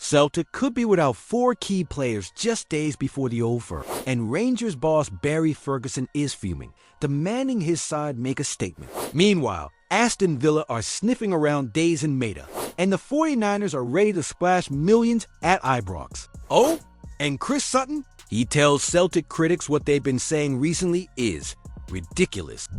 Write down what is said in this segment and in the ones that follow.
Celtic could be without 4 key players just days before the Old Firm, and Rangers boss Barry Ferguson is fuming, demanding his side make a statement. Meanwhile, Aston Villa are sniffing around Daizen Maeda, and the 49ers are ready to splash millions at Ibrox. Oh, and Chris Sutton? He tells Celtic critics what they've been saying recently is ridiculous.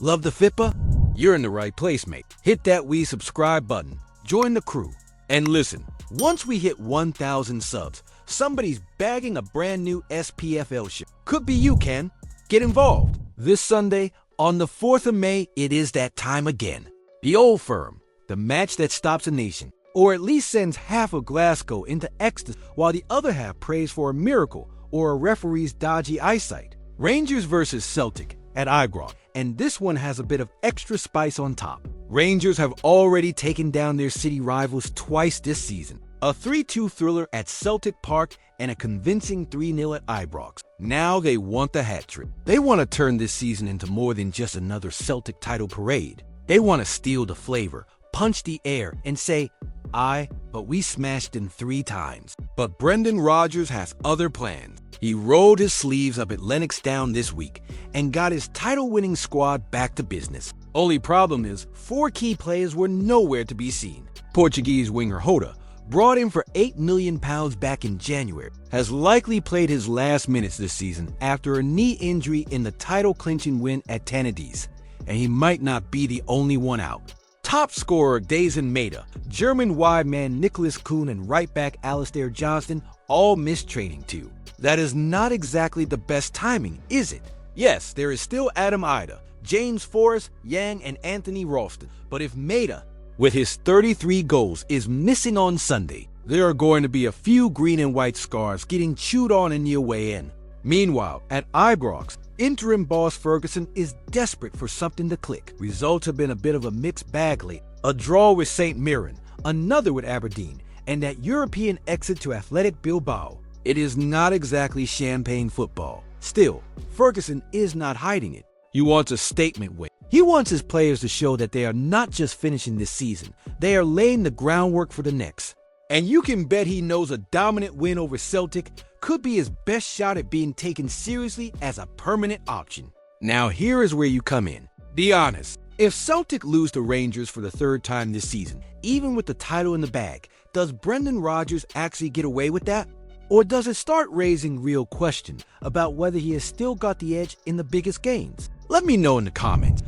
Love the fitbaw? You're in the right place, mate. Hit that subscribe button, join the crew, and listen. Once we hit 1,000 subs, somebody's bagging a brand new SPFL shirt. Could be you, Ken. Get involved. This Sunday, on the 4th of May, it is that time again. The Old Firm, the match that stops a nation, or at least sends half of Glasgow into ecstasy, while the other half prays for a miracle or a referee's dodgy eyesight. Rangers versus Celtic at Ibrox, and this one has a bit of extra spice on top. Rangers have already taken down their city rivals twice this season. A 3-2 thriller at Celtic Park and a convincing 3-0 at Ibrox. Now they want the hat trick. They want to turn this season into more than just another Celtic title parade. They want to steal the flavor, punch the air, and say, but we smashed them 3 times. But Brendan Rodgers has other plans. He rolled his sleeves up at Lennox Down this week and got his title-winning squad back to business. Only problem is, 4 key players were nowhere to be seen. Portuguese winger Hoda, brought in for £8 million back in January, has likely played his last minutes this season after a knee injury in the title-clinching win at Tannadice, and he might not be the only one out. Top scorer Daizen Maeda, German wide man Nicholas Kuhn, and right back Alistair Johnston all missed training too. That is not exactly the best timing, is it? Yes, there is still Adam Ida, James Forrest, Yang, and Anthony Ralston. But if Maeda, with his 33 goals, is missing on Sunday, there are going to be a few green and white scarves getting chewed on in your way in. Meanwhile, at Ibrox, interim boss Ferguson is desperate for something to click. Results have been a bit of a mixed bag lately. A draw with St. Mirren, another with Aberdeen, and that European exit to Athletic Bilbao. It is not exactly champagne football. Still, Ferguson is not hiding it. He wants a statement win. He wants his players to show that they are not just finishing this season, they are laying the groundwork for the next. And you can bet he knows a dominant win over Celtic could be his best shot at being taken seriously as a permanent option. Now here is where you come in. Be honest. If Celtic lose to Rangers for the 3rd time this season, even with the title in the bag, does Brendan Rodgers actually get away with that? Or does it start raising real questions about whether he has still got the edge in the biggest games? Let me know in the comments.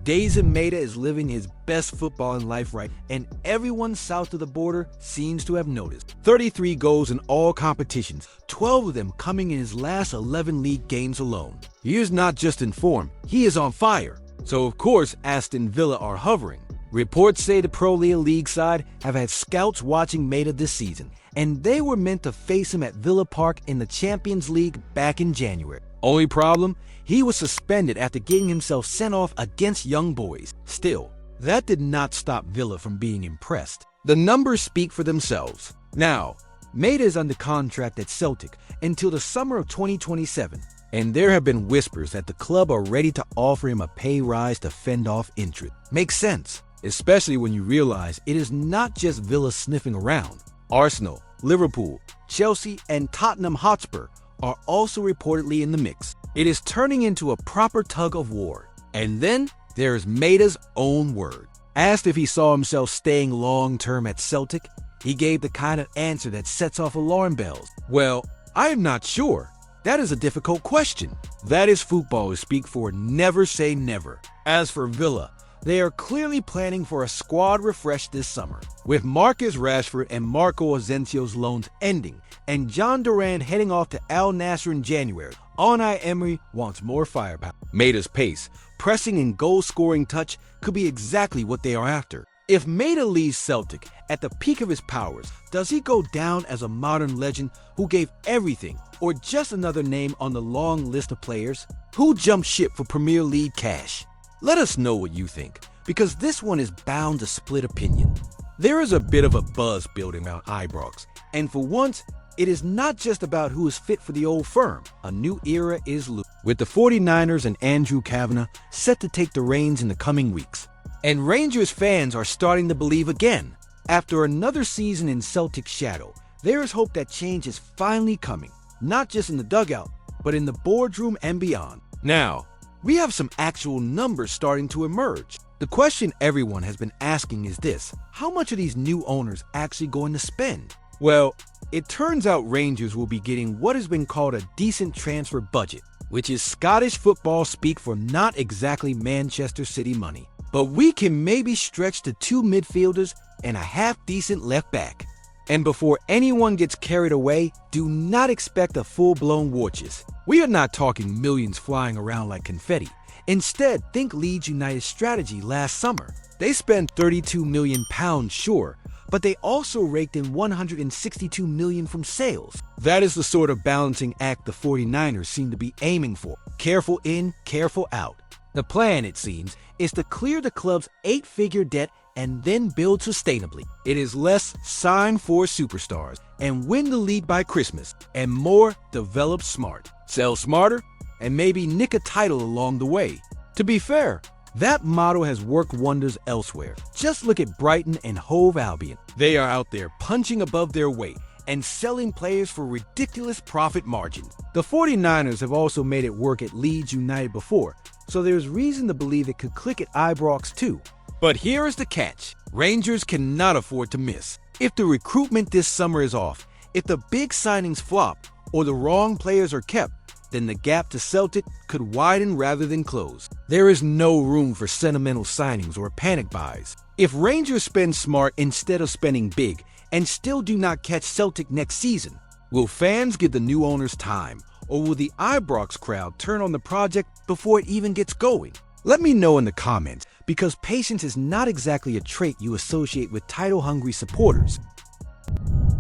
Daizen Maeda is living his best football in life right, and everyone south of the border seems to have noticed. 33 goals in all competitions, 12 of them coming in his last 11 league games alone. He is not just in form, he is on fire. So of course Aston Villa are hovering. Reports say the Pro League side have had scouts watching Maeda this season, and they were meant to face him at Villa Park in the Champions League back in January. Only problem? He was suspended after getting himself sent off against Young Boys. Still, that did not stop Villa from being impressed. The numbers speak for themselves. Now, Maeda is under contract at Celtic until the summer of 2027, and there have been whispers that the club are ready to offer him a pay rise to fend off interest. Makes sense, especially when you realize it is not just Villa sniffing around. Arsenal, Liverpool, Chelsea, and Tottenham Hotspur are also reportedly in the mix. It is turning into a proper tug of war. And then there's Maeda's own word. Asked if he saw himself staying long-term at Celtic, he gave the kind of answer that sets off alarm bells. Well, I am not sure. That is a difficult question. That is football speak for never say never. As for Villa, they are clearly planning for a squad refresh this summer, with Marcus Rashford and Marco Asensio's loans ending and John Duran heading off to Al Nassr in January. Unai Emery wants more firepower. Maeda's pace, pressing and goal-scoring touch could be exactly what they are after. If Maeda leaves Celtic at the peak of his powers, does he go down as a modern legend who gave everything, or just another name on the long list of players who jumped ship for Premier League cash? Let us know what you think, because this one is bound to split opinion. There is a bit of a buzz building around Ibrox, and for once, it is not just about who is fit for the Old Firm. A new era is loose, with the 49ers and Andrew Cavenagh set to take the reins in the coming weeks. And Rangers fans are starting to believe again. After another season in Celtic's shadow, There is hope that change is finally coming, not just in the dugout, but in the boardroom and beyond. Now, we have some actual numbers starting to emerge. The question everyone has been asking is this: how much are these new owners actually going to spend? Well, it turns out Rangers will be getting what has been called a decent transfer budget, which is Scottish football speak for not exactly Manchester City money. But we can maybe stretch to 2 midfielders and a half-decent left back. And before anyone gets carried away, do not expect a full-blown war chest. We are not talking millions flying around like confetti. Instead, think Leeds United's strategy last summer. They spent £32 million, sure, but they also raked in $162 million from sales. That is the sort of balancing act the 49ers seem to be aiming for. Careful in, careful out. The plan, it seems, is to clear the club's 8-figure debt and then build sustainably. It is less sign 4 superstars and win the league by Christmas, and more develop smart, sell smarter, and maybe nick a title along the way. To be fair, that motto has worked wonders elsewhere. Just look at Brighton and Hove Albion. They are out there punching above their weight and selling players for ridiculous profit margins. The 49ers have also made it work at Leeds United before, so there's reason to believe it could click at Ibrox too. But here is the catch: Rangers cannot afford to miss. If the recruitment this summer is off, if the big signings flop, or the wrong players are kept, then the gap to Celtic could widen rather than close. There is no room for sentimental signings or panic buys. If Rangers spend smart instead of spending big and still do not catch Celtic next season, will fans give the new owners time, or will the Ibrox crowd turn on the project before it even gets going? Let me know in the comments, because patience is not exactly a trait you associate with title-hungry supporters.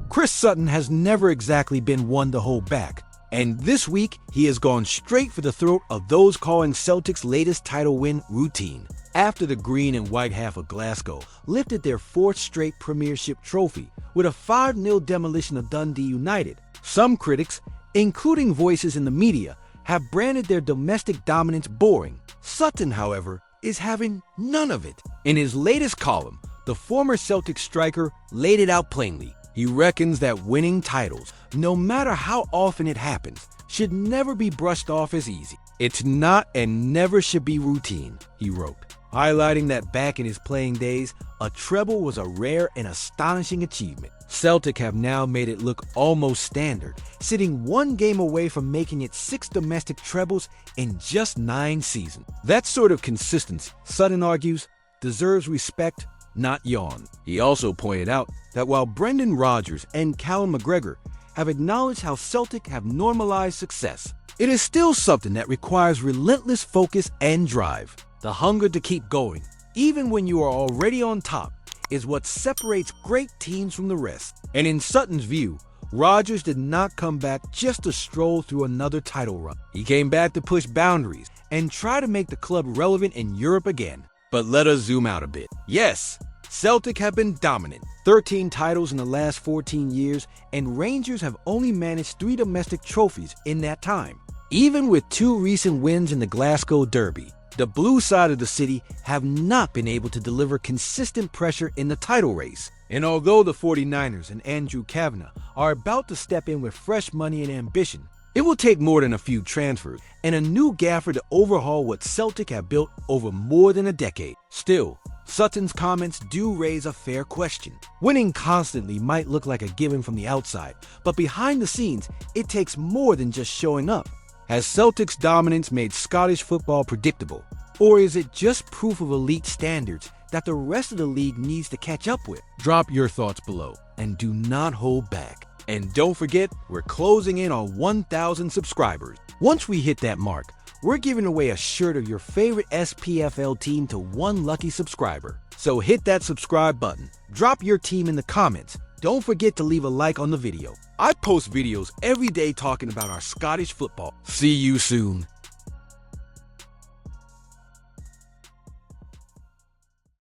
Chris Sutton has never exactly been one to hold back, and this week he has gone straight for the throat of those calling Celtic's latest title win routine. After the green and white half of Glasgow lifted their 4th straight Premiership trophy with a 5-0 demolition of Dundee United, some critics, including voices in the media, have branded their domestic dominance boring. Sutton, however, is having none of it. In his latest column, the former Celtic striker laid it out plainly. He reckons that winning titles, no matter how often it happens, should never be brushed off as easy. It's not and never should be routine, he wrote, highlighting that back in his playing days, a treble was a rare and astonishing achievement. Celtic have now made it look almost standard, sitting 1 game away from making it 6 domestic trebles in just 9 seasons. That sort of consistency, Sutton argues, deserves respect, not yawn. He also pointed out that while Brendan Rodgers and Callum McGregor have acknowledged how Celtic have normalized success, it is still something that requires relentless focus and drive. The hunger to keep going, even when you are already on top, is what separates great teams from the rest. And in Sutton's view, Rodgers did not come back just to stroll through another title run. He came back to push boundaries and try to make the club relevant in Europe again. But let us zoom out a bit. Yes, Celtic have been dominant. 13 titles in the last 14 years, and Rangers have only managed 3 domestic trophies in that time. Even with 2 recent wins in the Glasgow Derby, the blue side of the city have not been able to deliver consistent pressure in the title race. And although the 49ers and Andrew Cavenagh are about to step in with fresh money and ambition, it will take more than a few transfers and a new gaffer to overhaul what Celtic have built over more than a decade. Still, Sutton's comments do raise a fair question. Winning constantly might look like a given from the outside, but behind the scenes, it takes more than just showing up. Has Celtic's dominance made Scottish football predictable? Or is it just proof of elite standards that the rest of the league needs to catch up with? Drop your thoughts below and do not hold back. And don't forget, we're closing in on 1,000 subscribers. Once we hit that mark, we're giving away a shirt of your favorite SPFL team to 1 lucky subscriber. So hit that subscribe button, drop your team in the comments. Don't forget to leave a like on the video. I post videos every day talking about our Scottish football. See you soon.